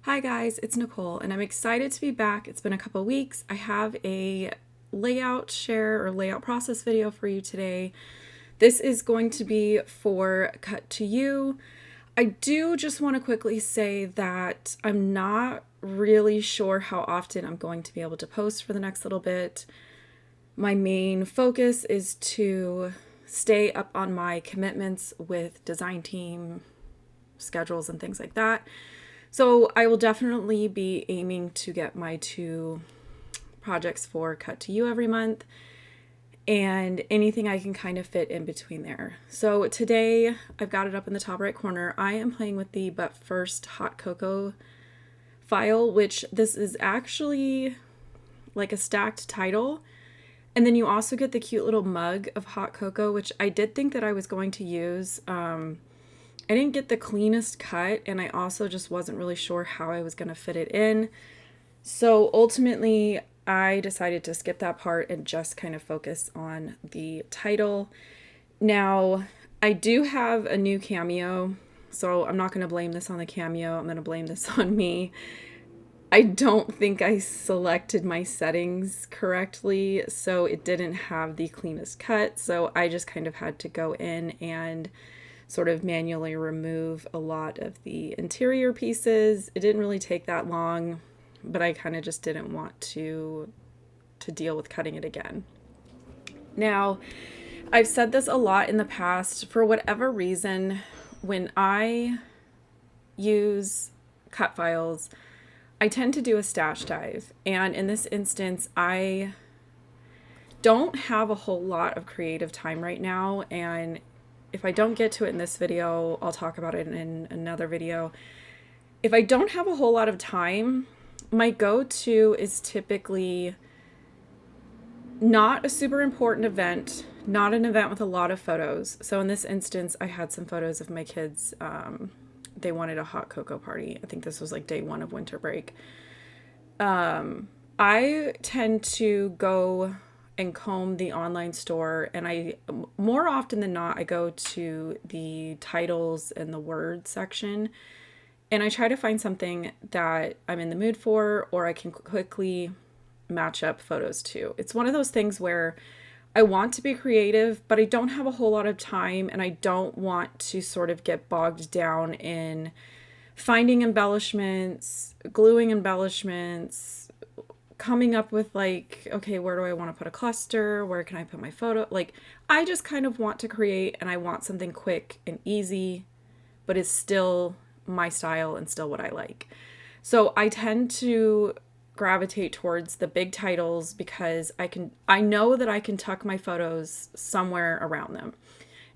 Hi guys, it's Nicole and I'm excited to be back. It's been a couple weeks. I have a layout share or layout process video for you today. This is going to be for Cut to You. I do just want to quickly say that I'm not really sure how often I'm going to be able to post for the next little bit. My main focus is to stay up on my commitments with design team, schedules, and things like that. So I will definitely be aiming to get my 2 projects for Cut to You every month and anything I can kind of fit in between there. So today I've got it up in the top right corner. I am playing with the But First Hot Cocoa file, which this is actually like a stacked title. And then you also get the cute little mug of hot cocoa, which I did think that I was going to use. I didn't get the cleanest cut, and I also just wasn't really sure how I was going to fit it in. So ultimately, I decided to skip that part and just kind of focus on the title. Now, I do have a new cameo, so I'm not going to blame this on the cameo. I'm going to blame this on me. I don't think I selected my settings correctly, so it didn't have the cleanest cut. So I just kind of had to go in and sort of manually remove a lot of the interior pieces. It didn't really take that long, but I kind of just didn't want to deal with cutting it again. Now, I've said this a lot in the past. For whatever reason, when I use cut files, I tend to do a stash dive. And in this instance, I don't have a whole lot of creative time right now, and if I don't get to it in this video, I'll talk about it in another video. If I don't have a whole lot of time, my go-to is typically not a super important event, not an event with a lot of photos. So in this instance, I had some photos of my kids. They wanted a hot cocoa party. I think this was like day 1 of winter break. I tend to go and comb the online store, and I more often than not I go to the titles and the word section, and I try to find something that I'm in the mood for or I can quickly match up photos to. It's one of those things where I want to be creative, but I don't have a whole lot of time, and I don't want to sort of get bogged down in finding embellishments, gluing embellishments, coming up with like, okay, where do I want to put a cluster? Where can I put my photo? Like, I just kind of want to create, and I want something quick and easy, but it's still my style and still what I like. So I tend to gravitate towards the big titles because I know that I can tuck my photos somewhere around them.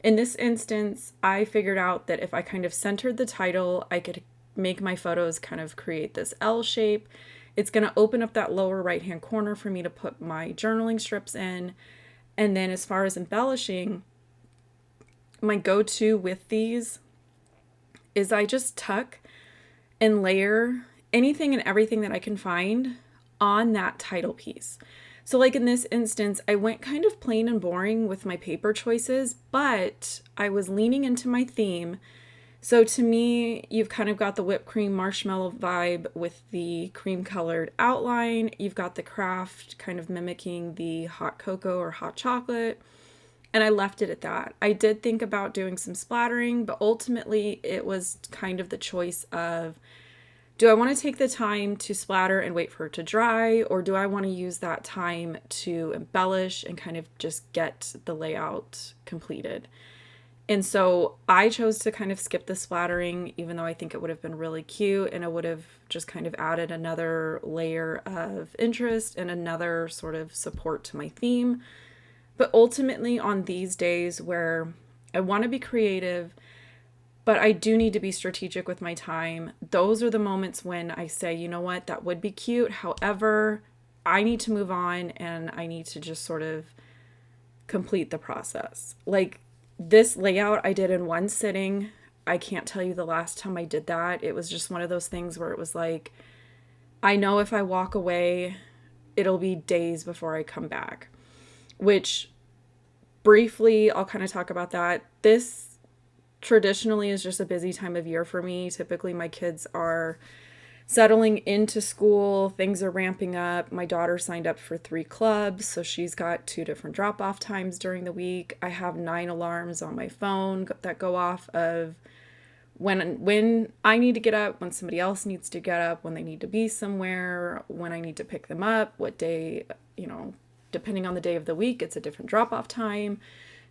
In this instance, I figured out that if I kind of centered the title, I could make my photos kind of create this L shape. It's going to open up that lower right-hand corner for me to put my journaling strips in. And then as far as embellishing, my go-to with these is I just tuck and layer anything and everything that I can find on that title piece. So like in this instance, I went kind of plain and boring with my paper choices, but I was leaning into my theme. So to me, you've kind of got the whipped cream marshmallow vibe with the cream colored outline. You've got the craft kind of mimicking the hot cocoa or hot chocolate. And I left it at that. I did think about doing some splattering, but ultimately it was kind of the choice of, do I want to take the time to splatter and wait for it to dry, or do I want to use that time to embellish and kind of just get the layout completed? And so I chose to kind of skip the splattering, even though I think it would have been really cute and it would have just kind of added another layer of interest and another sort of support to my theme. But ultimately, on these days where I want to be creative, but I do need to be strategic with my time, those are the moments when I say, you know what, that would be cute. However, I need to move on and I need to just sort of complete the process. Like, this layout I did in one sitting. I can't tell you the last time I did that. It was just one of those things where it was like, I know if I walk away, it'll be days before I come back. Which, briefly, I'll kind of talk about that. This traditionally is just a busy time of year for me. Typically, my kids are settling into school, things are ramping up. My daughter signed up for 3 clubs, so she's got 2 different drop off times during the week. I have 9 alarms on my phone that go off of when I need to get up, when somebody else needs to get up, when they need to be somewhere, when I need to pick them up, what day, depending on the day of the week, it's a different drop off time.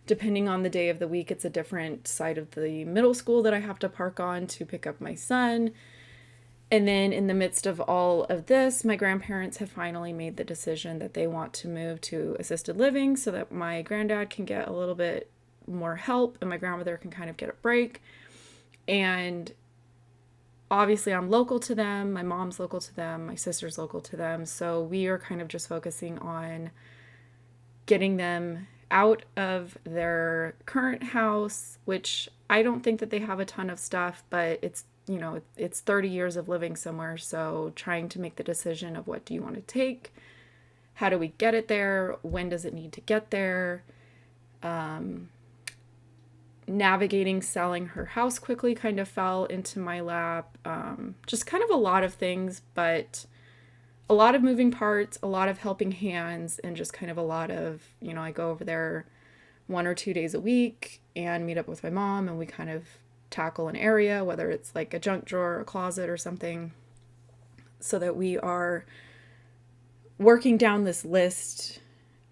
Depending on the day of the week, it's a different side of the middle school that I have to park on to pick up my son. And then in the midst of all of this, my grandparents have finally made the decision that they want to move to assisted living so that my granddad can get a little bit more help and my grandmother can kind of get a break. And obviously, I'm local to them. My mom's local to them. My sister's local to them. So we are kind of just focusing on getting them out of their current house, which I don't think that they have a ton of stuff, but it's 30 years of living somewhere. So trying to make the decision of what do you want to take? How do we get it there? When does it need to get there? Navigating selling her house quickly kind of fell into my lap. Just kind of a lot of things, but a lot of moving parts, a lot of helping hands, and just kind of a lot of, I go over there 1 or 2 days a week and meet up with my mom, and we kind of tackle an area, whether it's like a junk drawer, a closet, or something, so that we are working down this list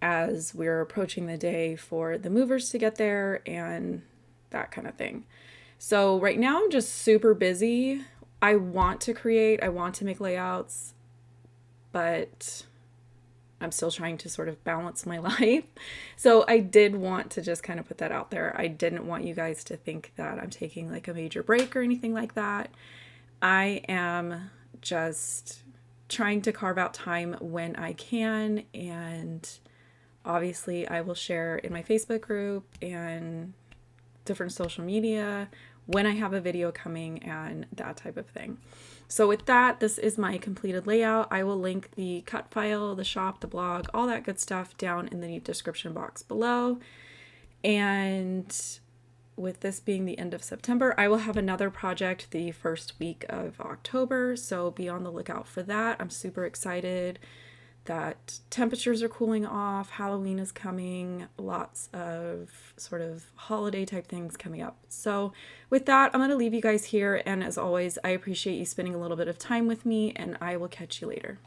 as we're approaching the day for the movers to get there and that kind of thing. So right now I'm just super busy. I want to create, I want to make layouts, but I'm still trying to sort of balance my life. So I did want to just kind of put that out there. I didn't want you guys to think that I'm taking like a major break or anything like that. I am just trying to carve out time when I can, and obviously I will share in my Facebook group and different social media when I have a video coming and that type of thing. So with that, this is my completed layout. I will link the cut file, the shop, the blog, all that good stuff down in the description box below. And with this being the end of September, I will have another project the first week of October. So be on the lookout for that. I'm super excited that temperatures are cooling off, Halloween is coming, lots of sort of holiday type things coming up. So with that, I'm going to leave you guys here. And as always, I appreciate you spending a little bit of time with me, and I will catch you later.